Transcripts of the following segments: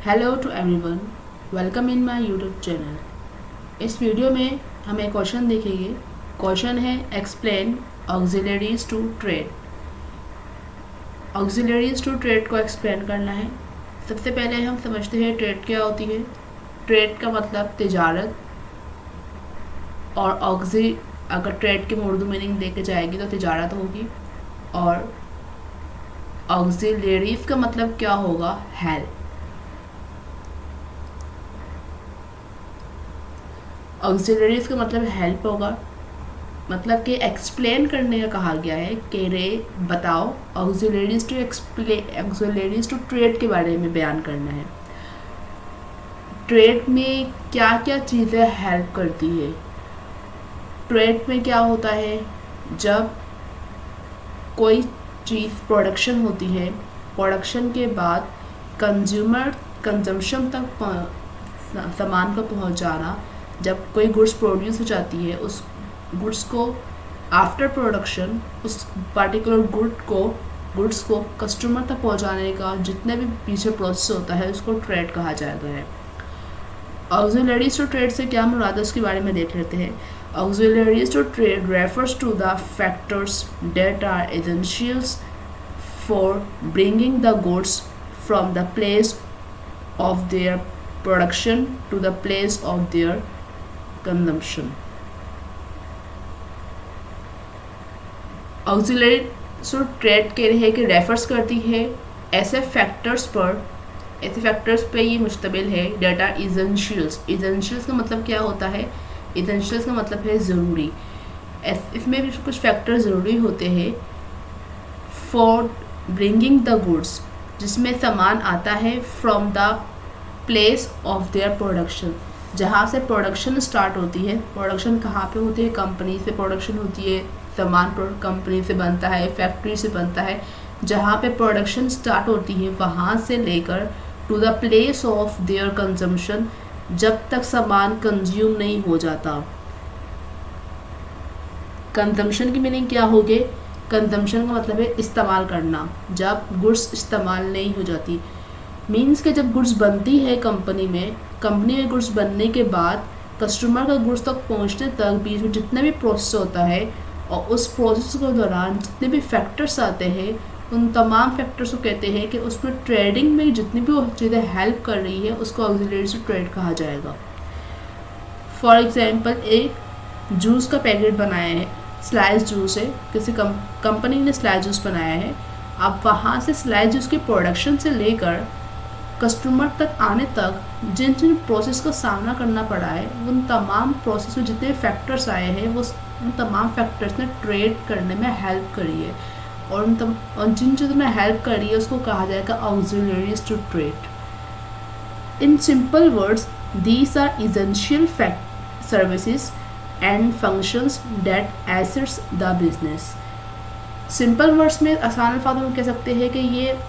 Hello to everyone, welcome in my YouTube channel. इस video में हम एक क्वेश्चन देखेंगे। क्वेश्चन है explain auxiliaries to trade. Auxiliaries to trade को एक्सप्लेन करना है। सबसे पहले हम समझते हैं ट्रेड क्या होती है। ट्रेड का मतलब तिजारत, और ऑक्सी अगर ट्रेड की उर्दू मीनिंग लेके जाएगी तो तिजारत होगी। और ऑक्सिलरीज का मतलब क्या होगा? हेल्प। ऑक्सिलरीज का मतलब हेल्प होगा, मतलब कि एक्सप्लेन करने का कहा गया है कि रे बताओ ऑक्सिलरीज टू ट्रेड के बारे में बयान करना है। ट्रेड में क्या क्या चीज़ें हेल्प करती है। ट्रेड में क्या होता है, जब कोई चीज़ प्रोडक्शन होती है, प्रोडक्शन के बाद कंज्यूमर कंजम्पशन तक सामान को पहुंचाना। जब कोई गुड्स प्रोड्यूस हो जाती है, उस गुड्स को आफ्टर प्रोडक्शन उस पर्टिकुलर गुड्स को कस्टमर तक पहुंचाने का जितने भी पीछे प्रोसेस होता है उसको ट्रेड कहा जाता है। ऑक्सिलरीज टू ट्रेड से क्या मुराद है उसके बारे में देख लेते हैं। Auxiliaries to trade refers to the factors that are essentials for bringing the goods from the place of their production to the place of their consumption. Auxiliary so trade के लिए कि रेफर्स करती है ऐसे फैक्टर्स पे ये मुश्तमिल है डेट आर इसेंशियल्स। इसेंशियल्स का मतलब क्या होता है? इसेंशियल्स का मतलब है ज़रूरी। इसमें भी कुछ फैक्टर ज़रूरी होते हैं फॉर ब्रिंगिंग द गुड्स, जिसमें सामान आता है from the place of their production, जहाँ से प्रोडक्शन स्टार्ट होती है। प्रोडक्शन कहाँ पे होती है? कंपनी से प्रोडक्शन होती है, सामान कंपनी से बनता है, फैक्ट्री से बनता है। जहाँ पे प्रोडक्शन स्टार्ट होती है वहाँ से लेकर to the place of their consumption, जब तक सामान कंज्यूम नहीं हो जाता। कंजम्पशन की मीनिंग क्या होगी? कंजम्पशन का मतलब है इस्तेमाल करना, जब गुड्स इस्तेमाल नहीं हो जाती। मीन्स के जब गुड्स बनती है कंपनी में गुड्स बनने के बाद कस्टमर का गुड्स तक पहुंचने तक बीच में जितने भी प्रोसेस होता है, और उस प्रोसेस के दौरान जितने भी फैक्टर्स आते हैं, उन तमाम फैक्टर्स को कहते हैं कि उसमें ट्रेडिंग में जितनी भी चीज़ें हेल्प कर रही है उसको ऑक्सिलरीज टू ट्रेड कहा जाएगा। फॉर एग्जांपल, एक जूस का पैकेट बनाया है, स्लाइस जूस है, किसी कंपनी ने स्लाइस जूस बनाया है। अब वहाँ से स्लाइस जूस की प्रोडक्शन से लेकर कस्टमर तक आने तक जिन जिन प्रोसेस का सामना करना पड़ा है, उन तमाम प्रोसेस में जितने फैक्टर्स आए हैं वो उन तमाम फैक्टर्स ने ट्रेड करने में हेल्प करी है, और जिन चीज़ों में हेल्प करी है उसको कहा जाएगा auxiliaries to trade. In simple words, these are essential services and functions that assist the business. Simple words में आसान अल्फाजों में कह सकते हैं कि ये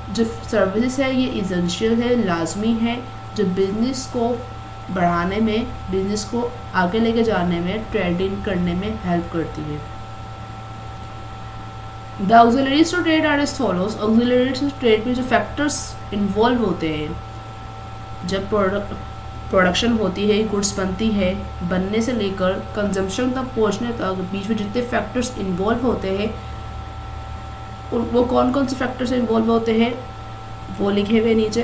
जो सर्विसेज है ये एसेंशियल है, लाजमी है, जो बिज़नेस को बढ़ाने में, बिज़नेस को आगे लेके जाने में, ट्रेडिंग करने में हेल्प करती है। The auxiliaries to trade are as follows. Auxiliaries to trade में जो फैक्टर्स इन्वॉल्व होते हैं, जब प्रोडक्शन होती है, गुड्स बनती है, बनने से लेकर कंजम्पशन तक पहुंचने तक बीच में जितने फैक्टर्स इन्वॉल्व होते हैं, वो कौन कौन से फैक्टर्स इन्वॉल्व होते हैं वो लिखे हुए नीचे।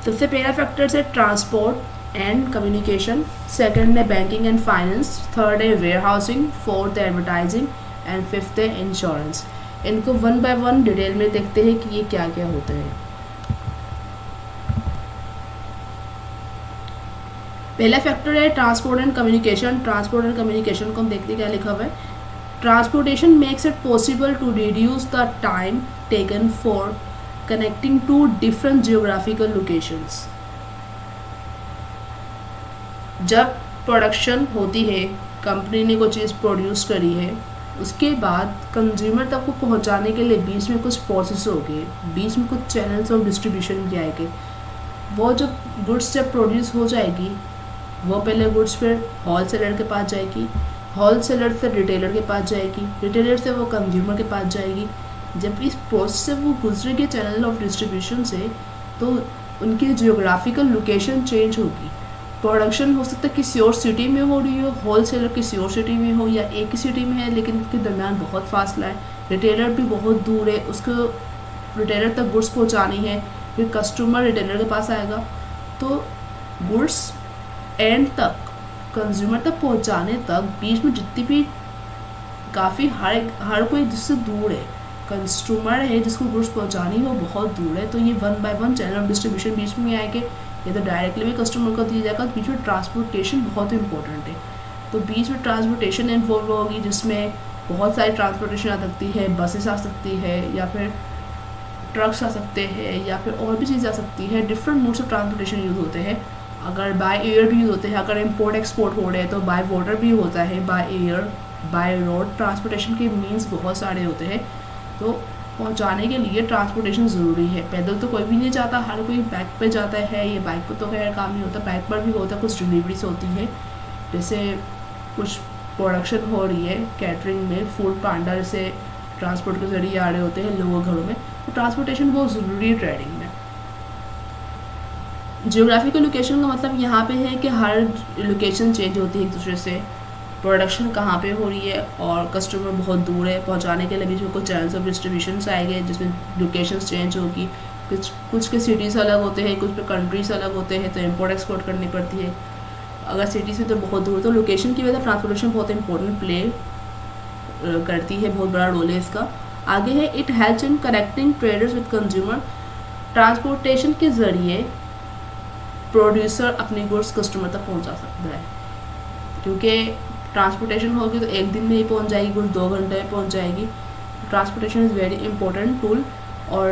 सबसे पहला फैक्टर्स है ट्रांसपोर्ट एंड कम्युनिकेशन, सेकंड है बैंकिंग एंड फाइनेंस, थर्ड है वेयर हाउसिंग, फोर्थ है एडवर्टाइजिंग एंड फिफ्थ है इंश्योरेंस। इनको वन बाय वन डिटेल में देखते हैं कि ये क्या क्या होता है। पहला फैक्टर है transport and communication. Transport and communication को हम देखते क्या लिखा हुआ है। Transportation makes it possible to reduce the time taken for connecting to different geographical locations. जब प्रोडक्शन होती है, कंपनी ने कोई चीज़ प्रोड्यूस करी है, उसके बाद कंज्यूमर तक को पहुंचाने के लिए बीच में कुछ प्रोसेस हो गए, बीच में कुछ चैनल्स ऑफ डिस्ट्रीब्यूशन किए गए। वो जब गुड्स जब प्रोड्यूस हो जाएगी, वो पहले गुड्स फिर होल सेलर के पास जाएगी, होल सेलर से रिटेलर के पास जाएगी, रिटेलर से वो कंज्यूमर के पास जाएगी। जब इस प्रोसेस से वो गुजरेगी चैनल ऑफ डिस्ट्रीब्यूशन से, तो उनकी जियोग्राफिकल लोकेशन चेंज होगी। प्रोडक्शन हो सकता है किसी और सिटी में हो रही हो, होलसेलर किसी और सिटी में हो, या एक ही सिटी में है लेकिन उनके दरमियान बहुत फासला है, रिटेलर भी बहुत दूर है, उसको रिटेलर तक गुड्स पहुंचानी है, फिर कस्टमर रिटेलर के पास आएगा, तो गुड्स एंड तक कंज्यूमर तक पहुंचाने तक बीच में जितनी भी काफ़ी हर कोई जिससे दूर है, कंज्यूमर है जिसको गुड्स पहुंचानी हो बहुत दूर है, तो ये 1 बाय 1 चैनल ऑफ डिस्ट्रीब्यूशन बीच में आएंगे, या तो डायरेक्टली भी कस्टमर को दिया जाएगा। बीच में ट्रांसपोर्टेशन बहुत इंपॉर्टेंट है, तो बीच में ट्रांसपोर्टेशन इन्वॉल्व होगी, जिसमें बहुत सारी ट्रांसपोर्टेशन आ सकती है, बसेस आ सकती है, या फिर ट्रक्स आ सकते हैं, या फिर और भी चीज़ें आ सकती है। Different modes of transportation use होते हैं। अगर बाय एयर भी यूज़ होते हैं, अगर इम्पोर्ट एक्सपोर्ट हो रहे हैं तो बाय वाटर भी होता है, by air, by road. Transportation के मीन्स बहुत सारे होते हैं, तो पहुंचाने के लिए ट्रांसपोर्टेशन ज़रूरी है। पैदल तो कोई भी नहीं जाता, हर कोई बाइक पे जाता है। ये बाइक पर तो खैर काम नहीं होता, बाइक पर भी होता है। कुछ डिलीवरीज होती है, जैसे कुछ प्रोडक्शन हो रही है कैटरिंग में, फूड पांडा जैसे ट्रांसपोर्ट के जरिए आ रहे होते हैं लोगों घरों में, तो ट्रांसपोर्टेशन बहुत ज़रूरी है ट्रेडिंग में। जियोग्राफिकल लोकेशन का मतलब यहाँ पे है कि हर लोकेशन चेंज होती है एक दूसरे से। प्रोडक्शन कहाँ पे हो रही है और कस्टमर बहुत दूर है, पहुँचाने के लिए भी जो कुछ चैनल्स ऑफ डिस्ट्रीब्यूशन आएंगे जिसमें लोकेशन चेंज होगी। कुछ के सिटीज़ अलग होते हैं, कुछ पे कंट्रीज अलग होते हैं, तो इम्पोर्ट एक्सपोर्ट करनी पड़ती है। अगर सिटीज़ में तो बहुत दूर, तो लोकेशन की वजह से ट्रांसपोर्टेशन बहुत इंपॉर्टेंट प्ले करती है, बहुत बड़ा रोल है इसका। आगे है it helps in connecting traders with consumer. Transportation के ज़रिए प्रोड्यूसर अपनी गुड्स कस्टमर तक पहुंचा सकता है, क्योंकि ट्रांसपोर्टेशन होगी तो एक दिन में ही पहुंच जाएगी, गुड्स 2 घंटे में पहुंच जाएगी। Transportation is very important tool, और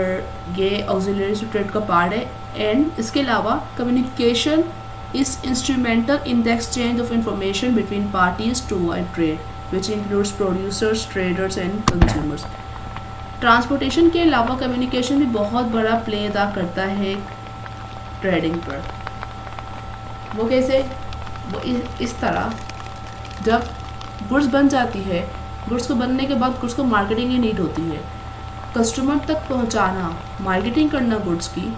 ये ऑक्सिलरी टू ट्रेड का पार्ट है। एंड इसके अलावा communication is instrumental in the exchange of information between parties to a trade which includes producers, traders and consumers. Transportation के अलावा कम्युनिकेशन भी बहुत बड़ा प्ले अदा करता है ट्रेडिंग पर। वो कैसे? वो इस तरह, जब गुड्स बन जाती है, गुड्स को बनने के बाद गुड्स को मार्केटिंग की नीड होती है, कस्टमर तक पहुंचाना, मार्केटिंग करना गुड्स की।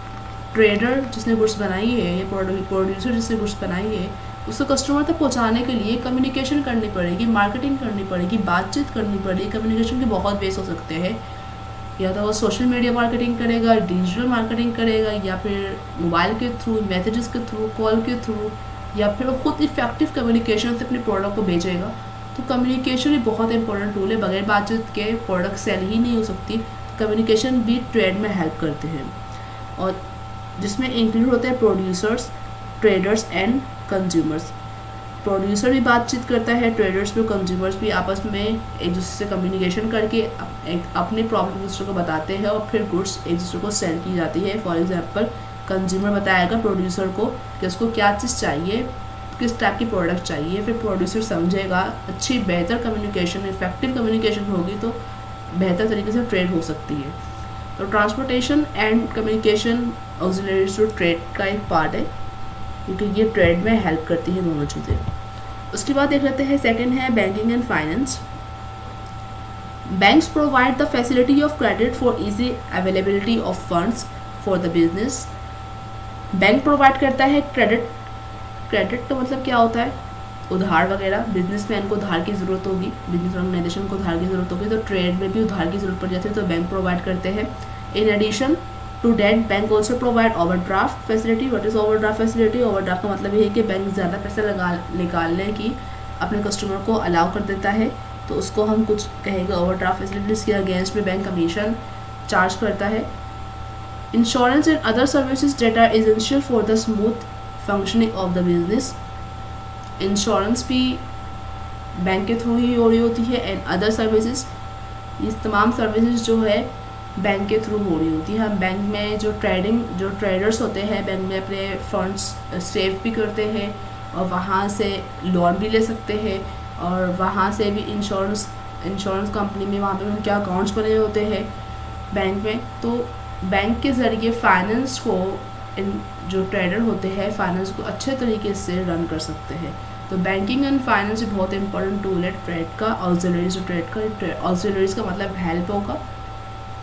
ट्रेडर जिसने गुड्स बनाई है या प्रोड्यूसर जिसने गुड्स बनाई है, उसको कस्टमर तक पहुंचाने के लिए कम्युनिकेशन करनी पड़ेगी, मार्केटिंग करनी पड़ेगी, बातचीत करनी पड़ेगी। कम्युनिकेशन के बहुत बेस हो सकते हैं, या तो वो सोशल मीडिया मार्केटिंग करेगा, डिजिटल मार्केटिंग करेगा, या फिर मोबाइल के थ्रू, मैसेजेस के थ्रू, कॉल के थ्रू, या फिर खुद इफेक्टिव कम्युनिकेशन से अपने प्रोडक्ट को बेचेगा। तो कम्युनिकेशन ही बहुत इंपॉर्टेंट टूल है, बगैर बातचीत के प्रोडक्ट सेल ही नहीं हो सकती। कम्युनिकेशन भी ट्रेड में हेल्प करते हैं, और जिसमें इंक्लूड होते हैं producers, traders and consumers. Producer भी बातचीत करता है, ट्रेडर्स भी, कंज्यूमर्स भी आपस में एक दूसरे से कम्युनिकेशन करके अपनी प्रॉब्लम दूसरे को बताते हैं, और फिर गुड्स एक दूसरे को सेल की जाती है। फॉर एग्जांपल, कंज्यूमर बताएगा प्रोड्यूसर को कि उसको क्या चीज़ चाहिए, किस टाइप की प्रोडक्ट चाहिए, फिर प्रोड्यूसर समझेगा। अच्छी बेहतर कम्युनिकेशन, इफेक्टिव कम्युनिकेशन होगी तो बेहतर तरीके से ट्रेड हो सकती है। तो transportation and communication auxiliary to trade का एक पार्ट है, क्योंकि ये ट्रेड में हेल्प करती है दोनों चीज़ें। उसके बाद देख लेते हैं, सेकंड है banking and finance. Banks provide the facility of credit for easy availability of funds for the business. Bank provide करता है क्रेडिट। क्रेडिट तो मतलब क्या होता है? उधार वगैरह। बिजनेसमैन को उधार की ज़रूरत होगी, बिजनेस ऑर्गेनाइजेशन को उधार की ज़रूरत होगी, तो ट्रेड में भी उधार की ज़रूरत पड़ जाती है, तो बैंक प्रोवाइड करते हैं। In addition to that bank also provide overdraft facility. What is overdraft facility? Overdraft का मतलब ये है कि बैंक ज़्यादा पैसा निकालने की अपने कस्टमर को अलाउ कर देता है, तो उसको हम कुछ कहेंगे ओवरड्राफ्ट फैसिलिटी। इसके अगेंस्ट में बैंक कमीशन चार्ज करता है। Insurance and other services that are essential for the smooth functioning of the business. Insurance भी बैंक के थ्रू ही हो रही होती है, एंड अदर सर्विसेज, ये तमाम सर्विसेज जो है बैंक के थ्रू हो रही होती है। हम बैंक में जो ट्रेडर्स होते हैं, बैंक में अपने फंड्स सेव भी करते हैं, और वहाँ से लोन भी ले सकते हैं, और वहाँ से भी इंश्योरेंस कंपनी में वहाँ पे उनके अकाउंट्स बने होते हैं बैंक में। तो बैंक के ज़रिए फाइनेंस को, जो ट्रेडर होते हैं, फाइनेंस को अच्छे तरीके से रन कर सकते हैं। तो बैंकिंग एंड फाइनेंस बहुत इंपॉर्टेंट टूल है ट्रेड का। ऑक्सिलरीज ट्रेड का, ऑक्सिलरीज का मतलब हेल्प होगा।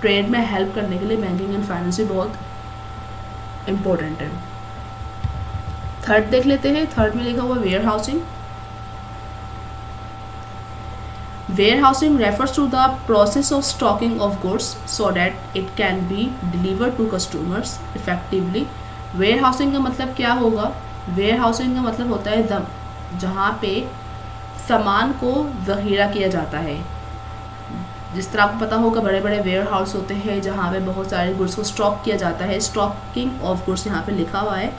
ट्रेड में हेल्प करने के लिए बैंकिंग एंड फाइनेंस भी बहुत इम्पोर्टेंट है। थर्ड देख लेते हैं। थर्ड में लिखा हुआ warehousing. Warehousing refers to the process of stocking of goods so that it can be delivered to customers effectively. Warehousing का मतलब क्या होगा? Warehousing का मतलब होता है दम, जहाँ पे सामान को ज़ख़ीरा किया जाता है। जिस तरह आपको पता होगा बड़े बड़े वेयर हाउस होते हैं जहाँ पे बहुत सारे गुड्स को स्टॉक किया जाता है। स्टॉकिंग ऑफ गुड्स यहाँ पे लिखा हुआ है।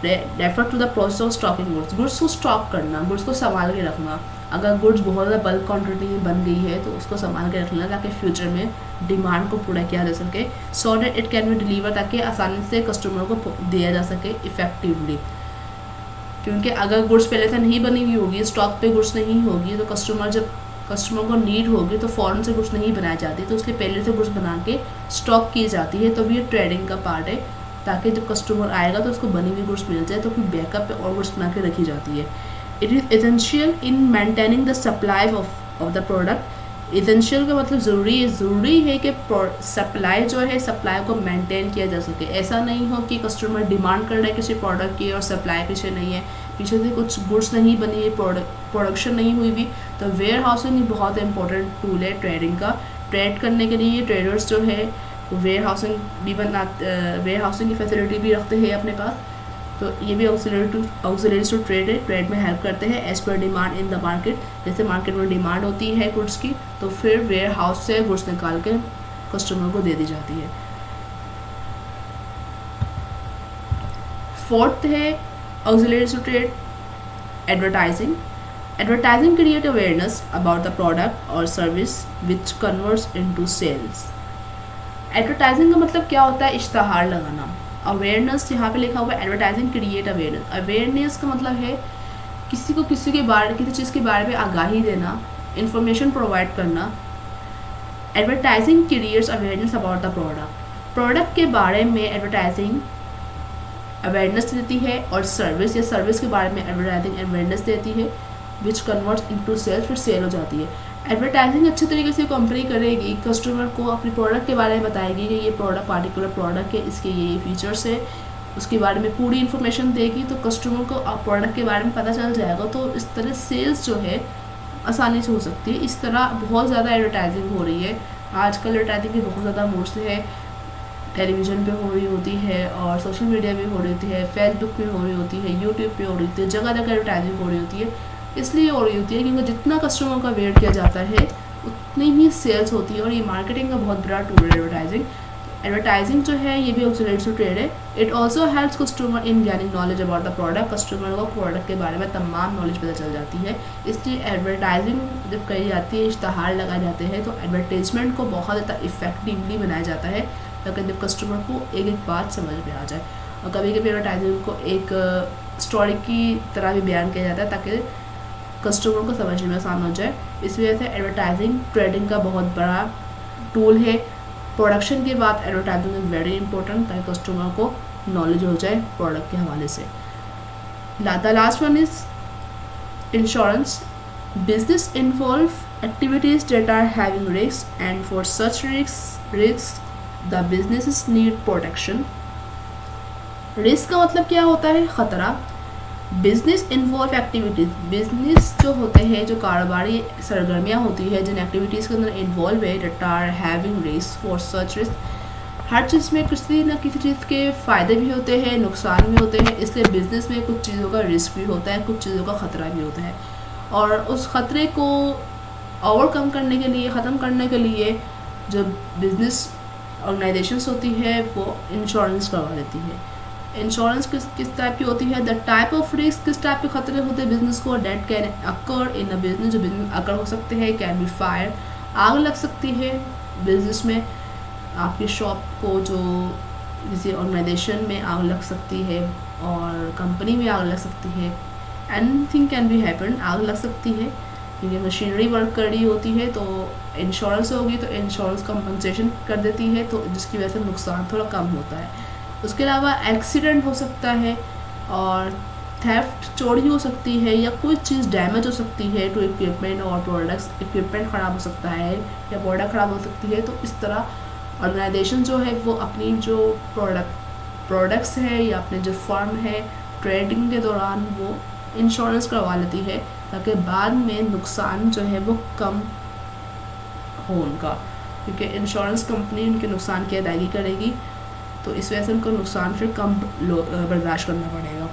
Refer to the process of stocking goods, goods को स्टॉक करना, गुड्स को संभाल के रखना। अगर गुड्स बहुत ज़्यादा बल्क क्वांटिटी में बन गई है तो उसको संभाल के रखना ताकि फ्यूचर में डिमांड को पूरा किया जा सके। So that it can be deliver, ताकि आसानी से कस्टमर को दिया जा सके इफ़ेक्टिवली। क्योंकि अगर गुड्स पहले से नहीं बनी हुई होगी, स्टॉक पे गुड्स नहीं होगी, तो कस्टमर को नीड होगी तो फ़ौरन से गुड्स नहीं बनाई जाती, तो इसलिए पहले से गुड्स बना के स्टॉक की जाती है। तो भी ये ट्रेडिंग का पार्ट है, ताकि जब कस्टमर आएगा तो उसको बनी हुई गुड्स मिल जाए, तो फिर बैकअप पे और गुड्स बना के रखी जाती है। It is essential in maintaining the supply of the product. Essential का मतलब ज़रूरी है कि सप्लाई जो है, सप्लाई को मेंटेन किया जा सके। ऐसा नहीं हो कि कस्टमर डिमांड कर रहे हैं किसी प्रोडक्ट की और सप्लाई पीछे नहीं है, पीछे से कुछ गुड्स नहीं बनी है, प्रोडक्शन नहीं हुई भी। तो वेयर हाउसिंग बहुत इंपॉर्टेंट टूल है ट्रेडिंग का। ट्रेड करने के लिए ट्रेडर्स जो है वेयर हाउसिंग भी वेयर हाउसिंग की फैसिलिटी भी रखते हैं अपने पास। तो ये भी ऑक्सिलरीज टू ट्रेड है, ट्रेड में हेल्प करते हैं as per demand in the market. जैसे मार्केट में डिमांड होती है गुड्स की, तो फिर वेयर हाउस से गुड्स निकाल के कस्टमर को दे दी जाती है। फोर्थ है auxiliaries to trade advertising. Advertising create awareness about the product और service which converts into sales. Advertising का मतलब क्या होता है? इश्तहार लगाना। अवेयरनेस यहाँ पे लिखा हुआ है, एडवर्टाइजिंग क्रिएट अवेयरनेस। अवेयरनेस का मतलब है किसी चीज़ के बारे में आगाही देना, इंफॉर्मेशन प्रोवाइड करना। Advertising creates awareness about the product के बारे में एडवर्टाइजिंग अवेयरनेस देती है, और सर्विस के बारे में एडवर्टाइजिंग अवेयरनेस देती है, विच कन्वर्ट्स इनटू सेल्स, फिर सेल हो जाती है। एडवर्टाइजिंग अच्छे तरीके से कंपनी करेगी, कस्टमर को अपने प्रोडक्ट के बारे में बताएगी कि ये पार्टिकुलर प्रोडक्ट है, इसके ये फीचर्स है, उसके बारे में पूरी इन्फॉर्मेशन देगी, तो कस्टमर को प्रोडक्ट के बारे में पता चल जाएगा। तो इस तरह सेल्स जो है आसानी से हो सकती है। इस तरह बहुत ज़्यादा एडवर्टाइजिंग हो रही है आजकल। एडवर्टाइजिंग की बहुत ज़्यादा मोड्स है, टेलीविज़न पे हो रही होती है, और सोशल मीडिया पे हो रही होती है, फेसबुक पे हो रही होती है, यूट्यूब पे हो रही होती है, जगह जगह एडवर्टाइजिंग हो रही होती है। इसलिए हो रही होती है क्योंकि जितना कस्टमर का वेट किया जाता है उतनी ही सेल्स होती है, और ये मार्केटिंग का बहुत बड़ा टूल है एडवर्टाइजिंग। एडवर्टाइजिंग जो है ये भी ऑक्सिलरीज टू ट्रेड है। It also helps customer in gaining knowledge about the product. Customer को प्रोडक्ट के बारे में तमाम नॉलेज पता चल जाती है। इसलिए एडवर्टाइजिंग जब करी जाती है, इश्तहार लगाए जाते हैं, तो एडवर्टाइजमेंट को बहुत ज़्यादा इफेक्टिवली बनाया जाता है, ताकि जब कस्टमर को एक एक बात समझ में आ जाए। और कभी कभी एडवर्टाइजिंग को एक स्टोरी की तरह भी बयान किया जाता है, ताकि कस्टमर को समझने में आसान हो जाए। इस वजह से एडवर्टाइजिंग ट्रेडिंग का बहुत बड़ा टूल है। प्रोडक्शन के बाद एडवर्टाइजिंग इज़ वेरी इंपॉर्टेंट, ताकि कस्टमर को नॉलेज हो जाए प्रोडक्ट के हवाले से। The last one is insurance. Business involve activities that are having risk, and for such risk the businesses need protection. Risk का मतलब क्या होता है? ख़तरा। बिजनेस इन्वॉल्व एक्टिविटीज़, बिजनेस जो होते हैं, जो कारोबारी सरगर्मियाँ होती है, जिन एक्टिविटीज़ के अंदर इन्वॉल्व है, that are having risk, for such risk. हर चीज़ में किसी न किसी चीज़ के फ़ायदे भी होते हैं, नुकसान भी होते हैं। इसलिए बिज़नेस में कुछ चीज़ों का रिस्क भी होता है, कुछ चीज़ों का ख़तरा भी होता है, और उस ख़तरे को ओवरकम करने के लिए, ख़त्म करने के लिए जो बिज़नेस ऑर्गेनाइजेशंस होती है वो इंश्योरेंस करवा देती है। इंश्योरेंस किस टाइप की होती है? द टाइप ऑफ रिस्क, किस टाइप के खतरे होते हैं बिजनेस को, date can occur in a business, जो बिजनेस अकर हो सकते हैं। कैन बी फायर, आग लग सकती है बिजनेस में, आपकी शॉप को जो किसी ऑर्गेनाइजेशन में आग लग सकती है, और कंपनी में आग लग सकती है। एनीथिंग कैन बी हैपन, आग लग सकती है क्योंकि मशीनरी वर्क कर रही होती है, तो इंश्योरेंस होगी तो इंश्योरेंस कंपनसेशन कर देती है, तो जिसकी वजह से नुकसान थोड़ा कम होता है। उसके अलावा एक्सीडेंट हो सकता है, और थेफ्ट, चोरी हो सकती है, या कोई चीज़ डैमेज हो सकती है टू इक्विपमेंट और प्रोडक्ट्स, इक्विपमेंट ख़राब हो सकता है या प्रोडक्ट ख़राब हो सकती है। तो इस तरह ऑर्गेनाइजेशन जो है वो अपनी जो प्रोडक्ट प्रोडक्ट्स है या अपने जो फर्म है ट्रेडिंग के दौरान वो इंश्योरेंस करवा लेती है, ताकि बाद में नुकसान जो है वो कम हो उनका, क्योंकि इंश्योरेंस कंपनी उनके नुकसान की अदायगी करेगी, तो इस वजह से उनको नुकसान फिर कम बर्दाश्त करना पड़ेगा।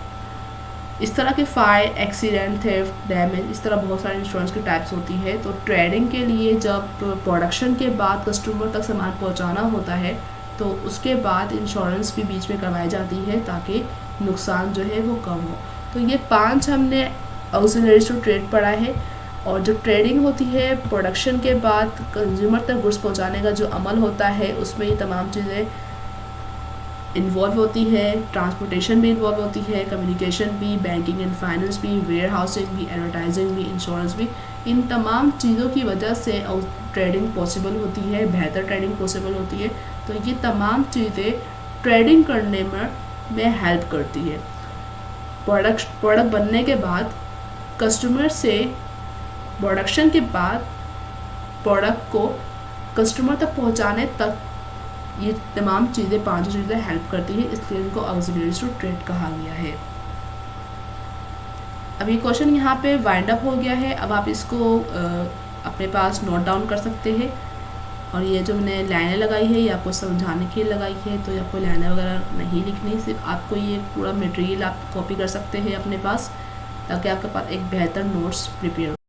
इस तरह के फायर, एक्सीडेंट, थेफ्ट, डैमेज, इस तरह बहुत सारे इंश्योरेंस की टाइप्स होती है। तो ट्रेडिंग के लिए जब प्रोडक्शन के बाद कस्टमर तक सामान पहुंचाना होता है तो उसके बाद इंश्योरेंस भी बीच में करवाई जाती है ताकि नुकसान जो है वो कम हो। तो ये 5 हमने ऑक्सिलरीज टू ट्रेड पढ़ा है। और जो ट्रेडिंग होती है प्रोडक्शन के बाद कंज्यूमर तक गुड्स पहुंचाने का जो अमल होता है उसमें ये तमाम चीज़ें इन्वॉल्व होती है। ट्रांसपोर्टेशन भी इन्वॉल्व होती है, कम्युनिकेशन भी, बैंकिंग एंड फाइनेंस भी, वेयर हाउसिंग भी, एडवर्टाइजिंग भी, इंश्योरेंस भी। इन तमाम चीज़ों की वजह से ट्रेडिंग पॉसिबल होती है, बेहतर ट्रेडिंग पॉसिबल होती है। तो ये तमाम चीज़ें ट्रेडिंग करने में हेल्प करती है। प्रोडक्ट बनने के बाद कस्टमर से प्रोडक्शन के बाद प्रोडक्ट को कस्टमर तक पहुंचाने तक ये तमाम चीज़ें 5 चीज़ें हेल्प करती है, इसलिए इनको ऑक्सिलरीज टू ट्रेड कहा गया है। अब ये क्वेश्चन यहाँ पे वाइंड अप हो गया है। अब आप इसको अपने पास नोट डाउन कर सकते हैं। और ये जो मैंने लाइनें लगाई है ये आपको समझाने के लिए लगाई है, तो आपको लाइनें वगैरह नहीं लिखनी, सिर्फ आपको ये पूरा मटेरियल आप कॉपी कर सकते हैं अपने पास, ताकि आपके पास एक बेहतर नोट्स प्रिपेयर हो।